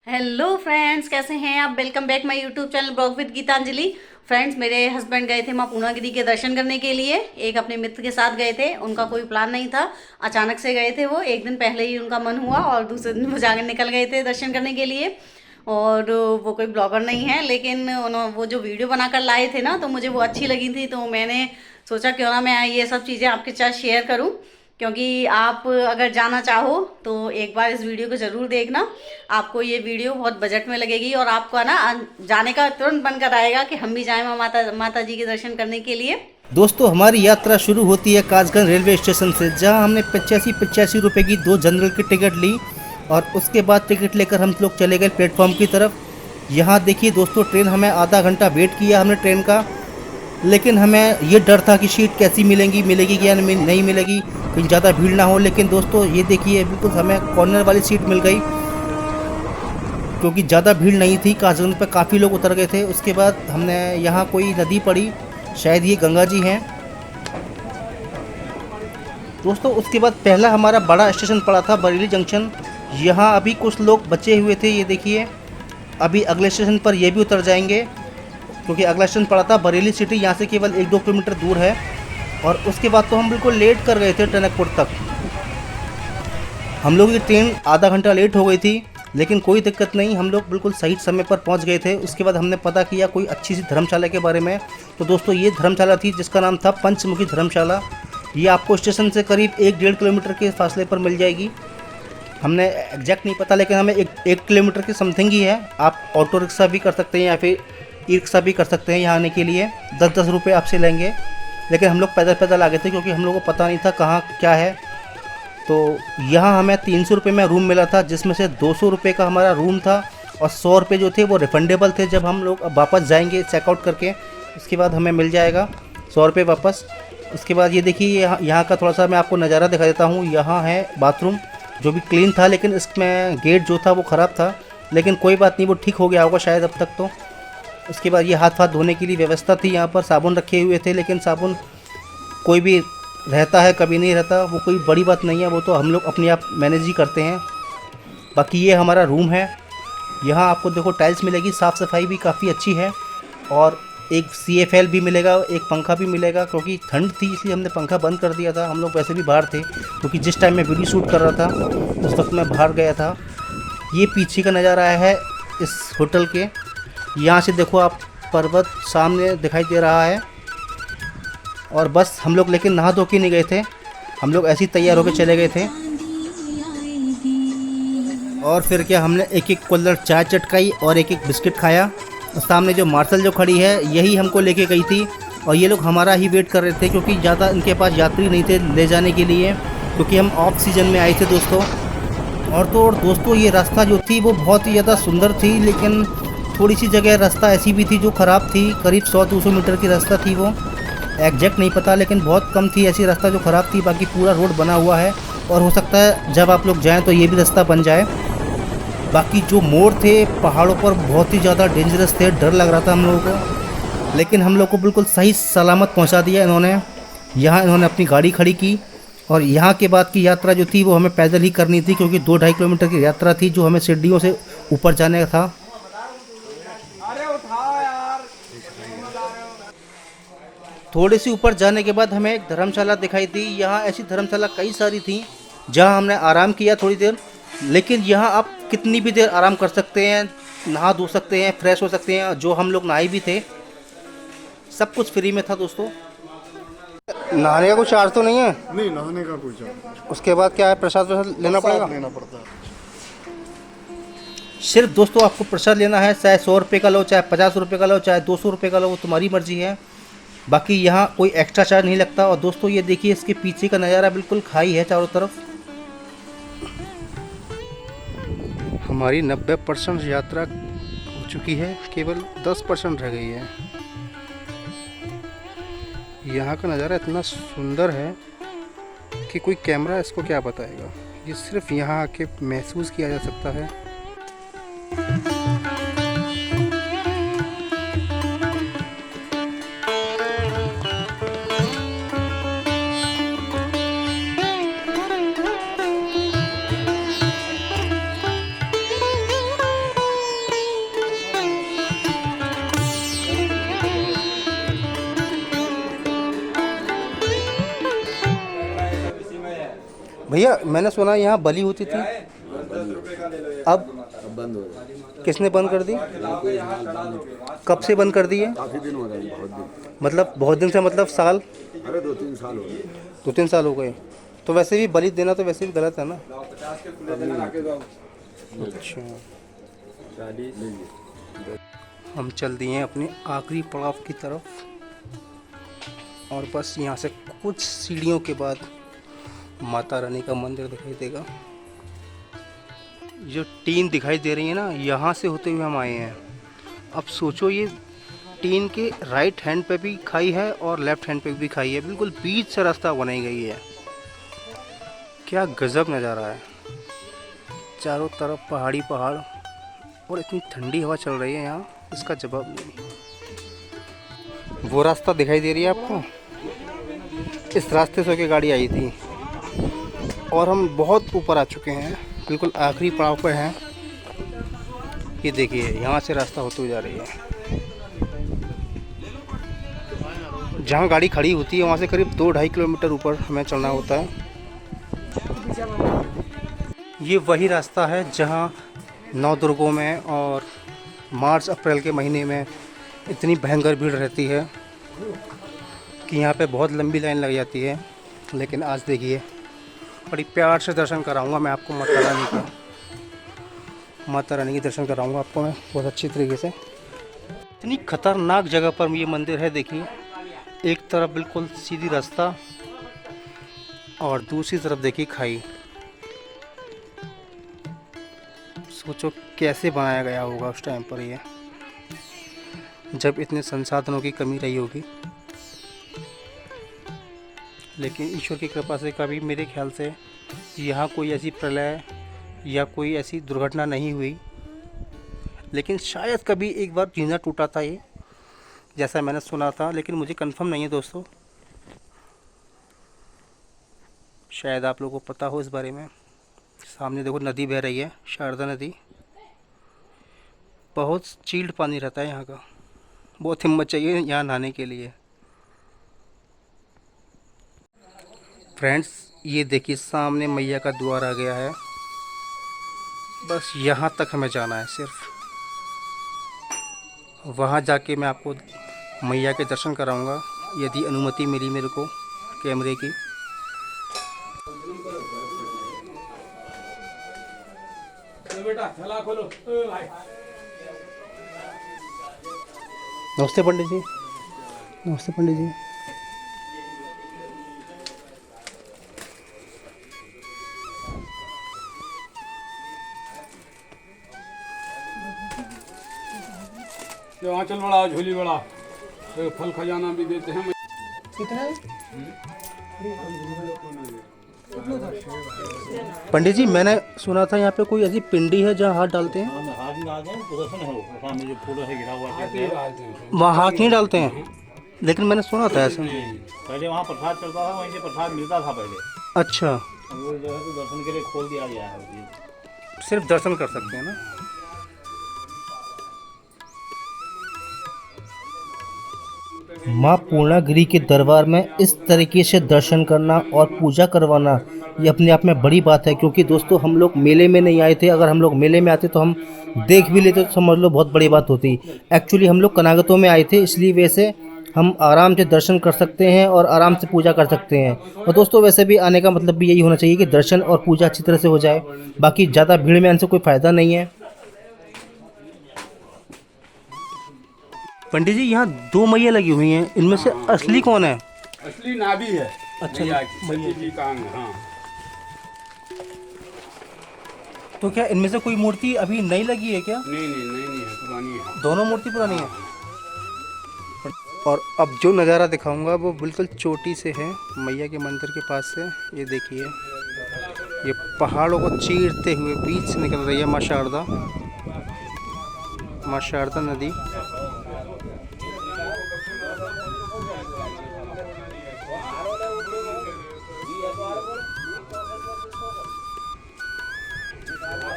Hello friends, कैसे हैं आप। Welcome back my YouTube channel blog with Geetanjali. Friends, मेरे हस्बैंड गए थे माँ पूर्णागिरि के दर्शन करने के लिए। एक अपने मित्र के साथ गए थे, उनका कोई प्लान नहीं था, अचानक से गए थे। वो एक दिन पहले ही उनका मन हुआ और दूसरे दिन वो जाकर निकल गए थे दर्शन करने के लिए। और वो कोई ब्लॉगर नहीं है, लेकिन उन्होंने वो जो वीडियो बनाकर लाए थे ना, तो मुझे वो अच्छी लगी थी। तो मैंने सोचा क्यों ना मैं ये सब चीज़ें आपके साथ शेयर करूं, क्योंकि आप अगर जाना चाहो तो एक बार इस वीडियो को ज़रूर देखना। आपको ये वीडियो बहुत बजट में लगेगी और आपको ना जाने का तुरंत मन कर आएगा कि हम भी जाएं माता जी के दर्शन करने के लिए। दोस्तों, हमारी यात्रा शुरू होती है कासगंज रेलवे स्टेशन से, जहां हमने 85 रुपए की 2 जनरल की टिकट ली और उसके बाद टिकट लेकर हम लोग चले गए प्लेटफॉर्म की तरफ। यहां देखिए दोस्तों, ट्रेन हमें आधा घंटा वेट किया हमने ट्रेन का, लेकिन हमें ये डर था कि सीट कैसी मिलेगी या नहीं मिलेगी, कहीं ज़्यादा भीड़ ना हो। लेकिन दोस्तों ये देखिए, बिल्कुल हमें कॉर्नर वाली सीट मिल गई, क्योंकि ज़्यादा भीड़ नहीं थी। कासगंज पर काफ़ी लोग उतर गए थे। उसके बाद हमने यहाँ कोई नदी पड़ी, शायद ये गंगा जी हैं दोस्तों। उसके बाद पहला हमारा बड़ा स्टेशन पड़ा था बरेली जंक्शन। यहाँ अभी कुछ लोग बचे हुए थे, ये देखिए। अभी अगले स्टेशन पर ये भी उतर जाएंगे, क्योंकि अगला स्टेशन पड़ा था बरेली सिटी, यहाँ से केवल 1-2 किलोमीटर दूर है। और उसके बाद तो हम बिल्कुल लेट कर गए थे टनकपुर तक। हम लोग की ट्रेन आधा घंटा लेट हो गई थी, लेकिन कोई दिक्कत नहीं, हम लोग बिल्कुल सही समय पर पहुंच गए थे। उसके बाद हमने पता किया कोई अच्छी सी धर्मशाला के बारे में। तो दोस्तों, ये धर्मशाला थी जिसका नाम था पंचमुखी धर्मशाला। ये आपको स्टेशन से करीब 1-1.5 किलोमीटर के फासले पर मिल जाएगी। हमने एग्जैक्ट नहीं पता, लेकिन हमें 1 किलोमीटर के समथिंग ही है। आप ऑटो रिक्शा भी कर सकते हैं या फिर ई रिक्शा भी कर सकते हैं। यहाँ आने के लिए 10-10 रुपये आपसे लेंगे, लेकिन हम लोग पैदल पैदल आ गए थे, क्योंकि हम लोगों को पता नहीं था कहाँ क्या है। तो यहाँ हमें 300 रुपये में रूम मिला था, जिसमें से 200 रुपये का हमारा रूम था और 100 रुपये जो थे वो रिफंडेबल थे। जब हम लोग अब वापस जाएंगे चेकआउट करके, उसके बाद हमें मिल जाएगा 100 रुपये वापस। उसके बाद ये देखिए, यहाँ का थोड़ा सा मैं आपको नज़ारा दिखा देता हूँ। यहाँ है बाथरूम, जो भी क्लीन था, लेकिन इसमें गेट जो था वो ख़राब था, लेकिन कोई बात नहीं, वो ठीक हो गया होगा शायद अब तक तो। उसके बाद ये हाथ धोने की व्यवस्था थी, यहाँ पर साबुन रखे हुए थे, लेकिन साबुन कोई भी रहता है कभी नहीं रहता, वो कोई बड़ी बात नहीं है, वो तो हम लोग अपने आप मैनेज ही करते हैं। बाकी ये हमारा रूम है। यहाँ आपको देखो टाइल्स मिलेगी, साफ़ सफाई भी काफ़ी अच्छी है, और एक CFL भी मिलेगा, एक पंखा भी मिलेगा। क्योंकि ठंड थी इसलिए हमने पंखा बंद कर दिया था। हम लोग वैसे भी बाहर थे, क्योंकि जिस टाइम मैं वीडियो शूट कर रहा था उस वक्त मैं बाहर गया था। ये पीछे का नज़ारा है इस होटल के। यहाँ से देखो आप, पर्वत सामने दिखाई दे रहा है। और बस हम लोग लेकिन नहा धो के नहीं गए थे, हम लोग ऐसे ही तैयार होकर चले गए थे। और फिर क्या, हमने एक एक कुल्हड़ चाय चटकाई और एक एक बिस्किट खाया। और सामने जो मार्शल जो खड़ी है, यही हमको लेके गई थी, और ये लोग हमारा ही वेट कर रहे थे, क्योंकि ज़्यादा इनके पास यात्री नहीं थे ले जाने के लिए, क्योंकि हम ऑफ सीजन में आए थे दोस्तों। और तो और दोस्तों, ये रास्ता जो थी वो बहुत ही ज़्यादा सुंदर थी, लेकिन थोड़ी सी जगह रास्ता ऐसी भी थी जो ख़राब थी। करीब 100-200 मीटर की रास्ता थी, वो एग्जैक्ट नहीं पता, लेकिन बहुत कम थी ऐसी रास्ता जो ख़राब थी। बाकी पूरा रोड बना हुआ है, और हो सकता है जब आप लोग जाएं तो ये भी रास्ता बन जाए। बाकी जो मोड़ थे पहाड़ों पर बहुत ही ज़्यादा डेंजरस थे, डर लग रहा था हम लोगों को, लेकिन हम लोग को बिल्कुल सही सलामत पहुंचा दिया इन्होंने। यहाँ इन्होंने अपनी गाड़ी खड़ी की, और यहाँ के बाद की यात्रा जो थी वो हमें पैदल ही करनी थी, क्योंकि 2-2.5 किलोमीटर की यात्रा थी जो हमें सीढ़ियों से ऊपर जाने का था। थोड़ी सी ऊपर जाने के बाद हमें एक धर्मशाला दिखाई दी। यहाँ ऐसी धर्मशाला कई सारी थी जहाँ हमने आराम किया थोड़ी देर, लेकिन यहाँ आप कितनी भी देर आराम कर सकते हैं, नहा धो सकते हैं, फ्रेश हो सकते हैं। जो हम लोग नहाए भी थे, सब कुछ फ्री में था दोस्तों। नहाने का कोई चार्ज तो नहीं है? नहीं, नहाने का कोई चार्ज नहीं। उसके बाद क्या है, प्रसाद लेना पड़ेगा? लेना पड़ता है। सिर्फ दोस्तों आपको प्रसाद लेना है, चाहे 100 रुपये का लो, चाहे 50 रुपये का लो, चाहे 200 रुपये का लो, वो तुम्हारी मर्जी है। बाकी यहाँ कोई एक्स्ट्रा चार्ज नहीं लगता। और दोस्तों ये देखिए, इसके पीछे का नज़ारा बिल्कुल खाई है चारों तरफ। हमारी 90% यात्रा हो चुकी है, केवल 10% रह गई है। यहाँ का नज़ारा इतना सुंदर है कि कोई कैमरा इसको क्या बताएगा, ये सिर्फ यहाँ आके महसूस किया जा सकता है। भैया मैंने सुना यहाँ बलि होती थी, अब बंद हो गया। किसने बंद कर दी? कब से बंद कर दी है? काफी दिन हो गए, बहुत दिन। मतलब बहुत दिन से, मतलब साल? अरे 2-3 साल हो गए। 2-3 साल हो गए। तो वैसे भी बलि देना तो वैसे भी गलत है ना? अच्छा, हम चल दिए हैं अपने आखिरी पड़ाव की तरफ और बस यहाँ से कुछ सीढ़ियों के बाद माता रानी का मंदिर दिखाई देगा। जो टीन दिखाई दे रही है ना, यहाँ से होते हुए हम आए हैं। अब सोचो, ये टीन के राइट हैंड पे भी खाई है और लेफ्ट हैंड पे भी खाई है, बिल्कुल बीच से रास्ता बनाई गई है। क्या गजब नज़ारा है, चारों तरफ पहाड़ी पहाड़ और इतनी ठंडी हवा चल रही है यहाँ, इसका जवाब नहीं। वो रास्ता दिखाई दे रही है आपको, इस रास्ते से होकर गाड़ी आई थी और हम बहुत ऊपर आ चुके हैं, बिल्कुल आखिरी पड़ाव पर हैं। ये देखिए, यहाँ से रास्ता होते हुए जा रही है। जहाँ गाड़ी खड़ी होती है वहाँ से करीब 2-2.5 किलोमीटर ऊपर हमें चलना होता है। ये वही रास्ता है जहाँ नवदुर्गों में और मार्च अप्रैल के महीने में इतनी भयंकर भीड़ रहती है कि यहाँ पे बहुत लंबी लाइन लग जाती है। लेकिन आज देखिए, बड़ी प्यार से दर्शन कराऊंगा मैं आपको माता रानी के दर्शन कराऊंगा आपको मैं बहुत अच्छी तरीके से। इतनी खतरनाक जगह पर ये मंदिर है। देखिए, एक तरफ बिल्कुल सीधी रास्ता और दूसरी तरफ देखिए खाई। सोचो कैसे बनाया गया होगा उस टाइम पर, ये जब इतने संसाधनों की कमी रही होगी। लेकिन ईश्वर की कृपा से कभी मेरे ख्याल से यहाँ कोई ऐसी प्रलय या कोई ऐसी दुर्घटना नहीं हुई। लेकिन शायद कभी एक बार जीना टूटा था ये, जैसा मैंने सुना था, लेकिन मुझे कंफर्म नहीं है दोस्तों। शायद आप लोगों को पता हो इस बारे में। सामने देखो नदी बह रही है, शारदा नदी। बहुत चिल्ड पानी रहता है यहाँ का, बहुत हिम्मत चाहिए यहाँ नहाने के लिए। फ्रेंड्स, ये देखिए सामने मैया का द्वार आ गया है। बस यहाँ तक हमें जाना है सिर्फ। वहाँ जाके मैं आपको मैया के दर्शन कराऊंगा, यदि अनुमति मिली मेरे को कैमरे की। नमस्ते पंडित जी। नमस्ते पंडित जी। जो आंचल बड़ा, झोली बड़ा, तो फल खजाना भी देते हैं। कितना है पंडित जी? मैंने सुना था यहाँ पे कोई ऐसी पिंडी है जहाँ हाथ डालते हैं। वहाँ हाथ नहीं डालते हैं, लेकिन मैंने सुना था ऐसा। पहले वहाँ प्रसाद चलता था, वहीं से प्रसाद मिलता था पहले। अच्छा, वो जो है तो दर्शन के लिए खोल दिया गया है। सिर्फ दर्शन कर सकते हैं ना? माँ पूर्णागिरी के दरबार में इस तरीके से दर्शन करना और पूजा करवाना, ये अपने आप में बड़ी बात है। क्योंकि दोस्तों, हम लोग मेले में नहीं आए थे। अगर हम लोग मेले में आते तो हम देख भी लेते तो समझ लो बहुत बड़ी बात होती। एक्चुअली हम लोग कनागतों में आए थे, इसलिए वैसे हम आराम से दर्शन कर सकते हैं और आराम से पूजा कर सकते हैं। और दोस्तों, वैसे भी आने का मतलब भी यही होना चाहिए कि दर्शन और पूजा अच्छी तरह से हो जाए। बाकी ज़्यादा भीड़ में आने से कोई फ़ायदा नहीं है। पंडित जी, यहाँ 2 मैया लगी हुई हैं, इनमें से असली कौन है? असली नाभि है। अच्छा, मैया मैया जी का अंग। हाँ, तो क्या इनमें से कोई मूर्ति अभी नई लगी है क्या? नहीं है, पुरानी है। दोनों मूर्ति पुरानी है। और अब जो नज़ारा दिखाऊंगा वो बिल्कुल चोटी से है, मैया के मंदिर के पास से। ये देखिए, ये पहाड़ों को चीरते हुए बीच से निकल रही है माँ शारदा नदी।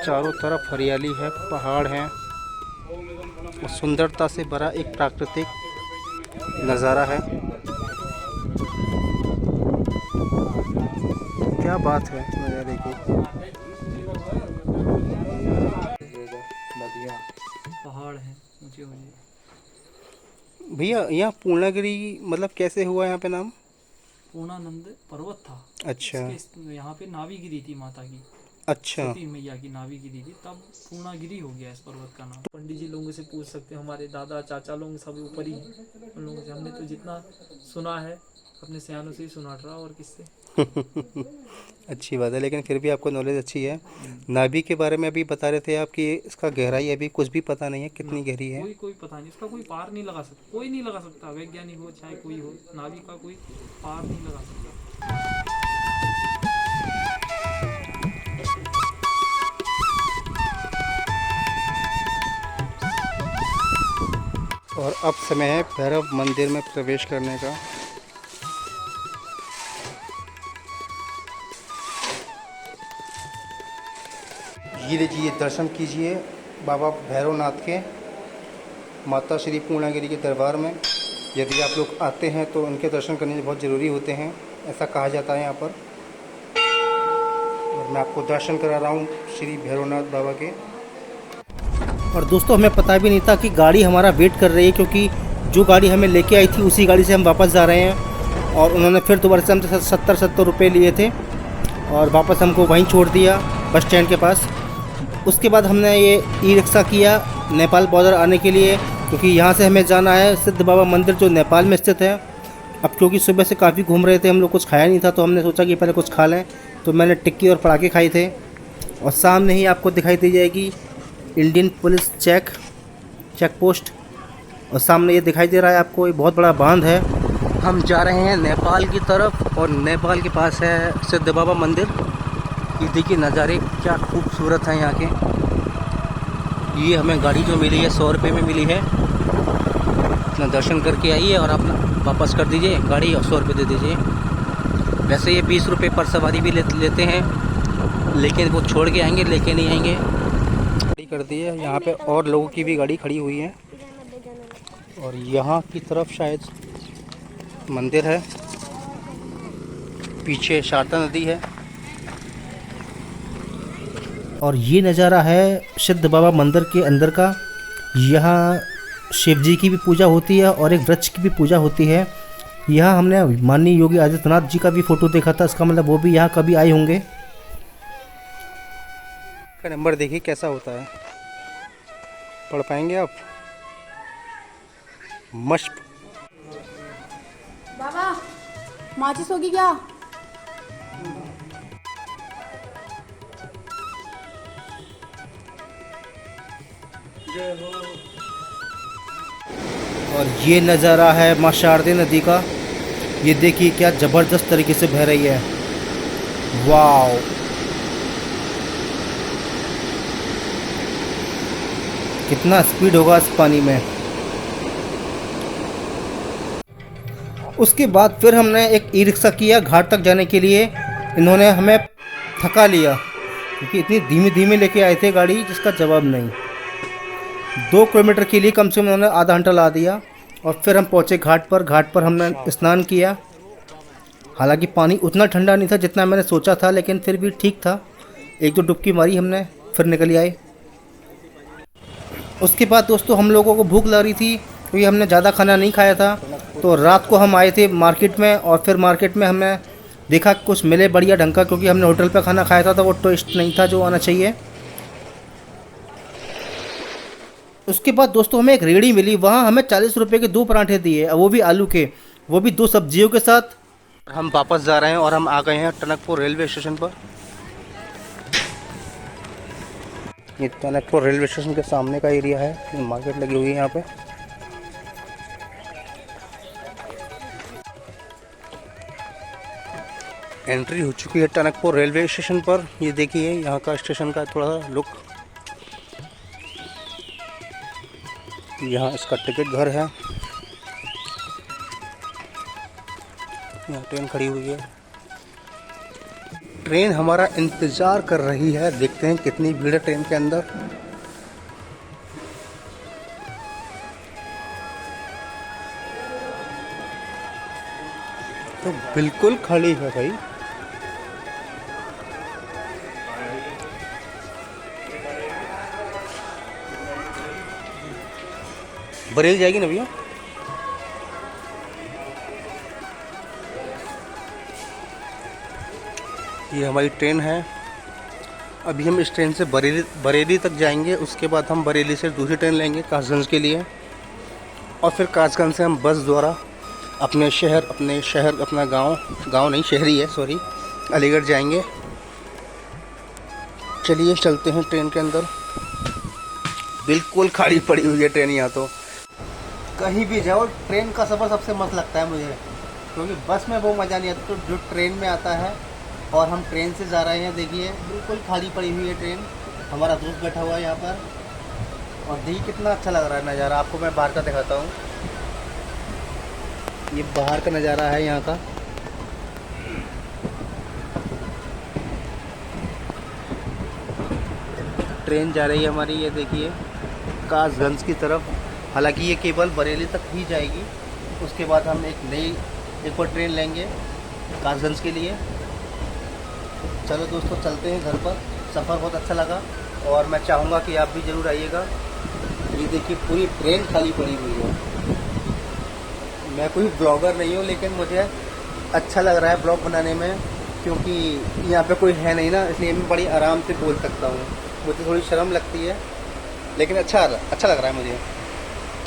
चारों तरफ हरियाली है, पहाड़ हैं और सुंदरता से भरा एक प्राकृतिक नज़ारा है। क्या बात है नज़ारे की। नदियाँ पहाड़ हैं ऊंचे ऊंचे। भैया यहाँ पूर्णागिरी मतलब कैसे हुआ यहाँ पे नाम? पूर्णानंद पर्वत था। अच्छा यहाँ पे नावी गिरी थी माता की, अच्छा। सती मैया की नावी गिरी थी, तब पूर्णागिरी हो गया इस पर्वत का नाम। पंडित जी लोगों से पूछ सकते हैं, हमारे दादा चाचा लोग सब ऊपर ही हैं, उन लोगों से हमने तो जितना सुना है अपने सयानों से ही सुना रहा और किससे। अच्छी बात है, लेकिन फिर भी आपको नॉलेज अच्छी है। नाभि के बारे में अभी बता रहे थे आप कि इसका गहराई अभी कुछ भी पता नहीं है कितनी गहरी है। कोई पता नहीं, इसका कोई पार नहीं लगा सकता, कोई नहीं लगा सकता, वैज्ञानिक हो चाहे कोई हो, नाभि का कोई पार नहीं लगा सकता। और अब समय है भैरव मंदिर में प्रवेश करने का। ये लीजिए दर्शन कीजिए बाबा भैरवनाथ के, माता श्री पूर्णागिरी के दरबार में। यदि आप लोग आते हैं तो उनके दर्शन करने बहुत ज़रूरी होते हैं, ऐसा कहा जाता है यहाँ पर। और मैं आपको दर्शन करा रहा हूँ श्री भैरवनाथ बाबा के। और दोस्तों हमें पता भी नहीं था कि गाड़ी हमारा वेट कर रही है, क्योंकि जो गाड़ी हमें लेके आई थी उसी गाड़ी से हम वापस जा रहे हैं। और उन्होंने फिर दोबारा से हमसे 70 रुपये लिए थे और वापस हमको वहीं छोड़ दिया बस स्टैंड के पास। उसके बाद हमने ये ई रिक्शा किया नेपाल बॉर्डर आने के लिए, क्योंकि यहाँ से हमें जाना है सिद्ध बाबा मंदिर जो नेपाल में स्थित है। अब क्योंकि सुबह से काफ़ी घूम रहे थे हम लोग, कुछ खाया नहीं था, तो हमने सोचा कि पहले कुछ खा लें। तो मैंने टिक्की और पराठे खाए थे। और सामने ही आपको दिखाई दी जाएगी इंडियन पुलिस चेक पोस्ट, और सामने ये दिखाई दे रहा है आपको ये बहुत बड़ा बांध है। हम जा रहे हैं नेपाल की तरफ, और नेपाल के पास है सिद्ध बाबा मंदिर। ये देखिए नज़ारे क्या खूबसूरत हैं यहाँ के। ये हमें गाड़ी जो मिली है 100 रुपये में मिली है। अपना दर्शन करके आइए और अपना वापस कर दीजिए गाड़ी, और 100 रुपये दे दीजिए। वैसे ये 20 रुपये पर सवारी भी लेते हैं, लेकिन वो छोड़ के आएंगे, लेके नहीं आएंगे। गाड़ी कर दी है यहाँ पे, और लोगों की भी गाड़ी खड़ी हुई है। और यहाँ की तरफ शायद मंदिर है, पीछे शारदा नदी है। और ये नज़ारा है सिद्ध बाबा मंदिर के अंदर का। यहाँ शिव जी की भी पूजा होती है और एक वृक्ष की भी पूजा होती है। यहाँ हमने माननीय योगी आदित्यनाथ जी का भी फ़ोटो देखा था, इसका मतलब वो भी यहाँ कभी आए होंगे। का नंबर देखिए कैसा होता है, पढ़ पाएंगे आप? मस्त। बाबा माचिस होगी क्या? और ये नज़ारा है माँ शारदा नदी का। ये देखिए क्या ज़बरदस्त तरीके से बह रही है। वाव, कितना स्पीड होगा इस पानी में। उसके बाद फिर हमने एक ई रिक्शा किया घाट तक जाने के लिए। इन्होंने हमें थका लिया, क्योंकि इतनी धीमे धीमे लेके आए थे गाड़ी जिसका जवाब नहीं। 2 किलोमीटर के लिए कम से कम उन्होंने आधा घंटा ला दिया। और फिर हम पहुँचे घाट पर हमने स्नान किया। हालांकि पानी उतना ठंडा नहीं था जितना मैंने सोचा था, लेकिन फिर भी ठीक था। 1-2 डुबकी मारी हमने, फिर निकल आए। उसके बाद दोस्तों हम लोगों को भूख लग रही थी, क्योंकि हमने ज़्यादा खाना नहीं खाया था। तो रात को हम आए थे मार्केट में, और फिर मार्केट में हमने देखा कुछ मिले बढ़िया ढंग का, क्योंकि हमने होटल पे खाना खाया था तो वो टेस्ट नहीं था जो आना चाहिए। उसके बाद दोस्तों हमें एक रेहड़ी मिली, वहाँ हमें 40 रुपये के 2 पराठे दिए, वो भी आलू के, वो भी 2 सब्जियों के साथ। हम वापस जा रहे हैं और हम आ गए हैं टनकपुर रेलवे स्टेशन पर। ये टनकपुर रेलवे स्टेशन के सामने का एरिया है, मार्केट लगी हुई है यहाँ पे। एंट्री हो चुकी है टनकपुर रेलवे स्टेशन पर। ये देखिए यहाँ का स्टेशन का थोड़ा सा लुक। यहाँ इसका टिकट घर है। यहाँ ट्रेन खड़ी हुई है। ट्रेन हमारा इंतज़ार कर रही है, देखते हैं कितनी भीड़ है ट्रेन के अंदर। तो बिल्कुल खड़ी है भाई। बरेली जाएगी ना भैया? ये हमारी ट्रेन है। अभी हम इस ट्रेन से बरेली तक जाएंगे। उसके बाद हम बरेली से दूसरी ट्रेन लेंगे कासगंज के लिए, और फिर कासगंज से हम बस द्वारा अपने शहर अपना गांव नहीं शहर ही है सॉरी, अलीगढ़ जाएंगे। चलिए चलते हैं ट्रेन के अंदर। बिल्कुल खाली पड़ी हुई है ट्रेन यहाँ तो। कहीं भी जाओ ट्रेन का सफ़र सबसे मस्त लगता है मुझे, क्योंकि बस में वो मज़ा नहीं आता तो जो ट्रेन में आता है। और हम ट्रेन से जा रहे हैं, देखिए बिल्कुल खाली पड़ी हुई है ट्रेन। हमारा दोस्त बैठा हुआ है यहाँ पर, और देखिए कितना अच्छा लग रहा है नज़ारा। आपको मैं बाहर का दिखाता हूँ। ये बाहर का नज़ारा है यहाँ का। ट्रेन जा रही है हमारी, ये देखिए कासगंज की तरफ। हालांकि ये केवल बरेली तक ही जाएगी, उसके बाद हम एक और ट्रेन लेंगे कासगंज के लिए। चलो दोस्तों चलते हैं घर पर। सफ़र बहुत अच्छा लगा और मैं चाहूँगा कि आप भी ज़रूर आइएगा। ये देखिए पूरी ट्रेन खाली पड़ी हुई है। मैं कोई ब्लॉगर नहीं हूँ, लेकिन मुझे अच्छा लग रहा है ब्लॉग बनाने में, क्योंकि यहाँ पे कोई है नहीं ना, इसलिए मैं बड़ी आराम से बोल सकता हूँ। मुझे थोड़ी शर्म लगती है, लेकिन अच्छा लग रहा है मुझे।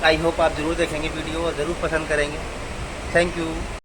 आई होप आप ज़रूर देखेंगे वीडियो और ज़रूर पसंद करेंगे। Thank you.